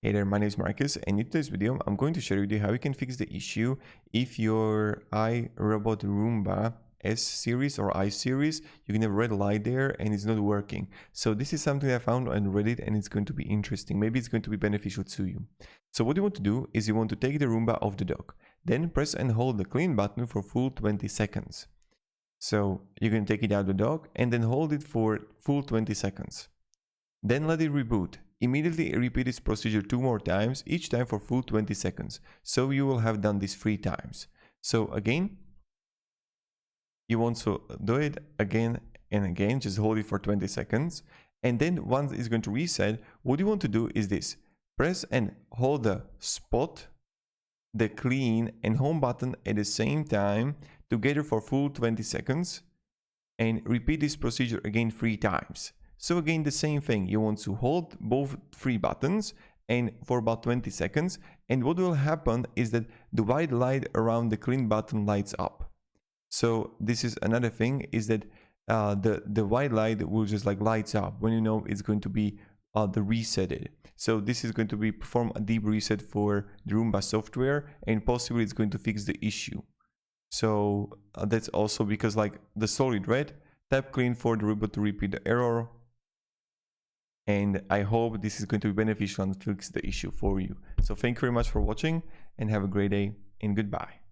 Hey there, my name is Marcus, and in today's video, I'm going to share with you how you can fix the issue if your iRobot Roomba S series or I series, you can have red light there and it's not working. So this is something I found on Reddit and it's going to be interesting. Maybe it's going to be beneficial to you. So what you want to do is you want to take the Roomba off the dock, then press and hold the clean button for full 20 seconds. So you can take it out of the dock and then hold it for full 20 seconds. Then let it reboot. Immediately repeat this procedure 2 more times, each time for full 20 seconds. So you will have done this 3 times. So again, you want to do it again and again, just hold it for 20 seconds. And then once it's going to reset, what you want to do is this. Press and hold the spot, the clean and home button at the same time together for full 20 seconds. And repeat this procedure again 3 times. So again, the same thing, you want to hold both 3 buttons and for about 20 seconds. And what will happen is that the white light around the clean button lights up. So this is another thing, is that the white light will just like lights up when you know it's going to be the resetted. So this is going to be perform a deep reset for the Roomba software, and possibly it's going to fix the issue. So that's also because like the solid red, tap clean for the Roomba to repeat the error. And I hope this is going to be beneficial and fix the issue for you. So thank you very much for watching and have a great day and goodbye.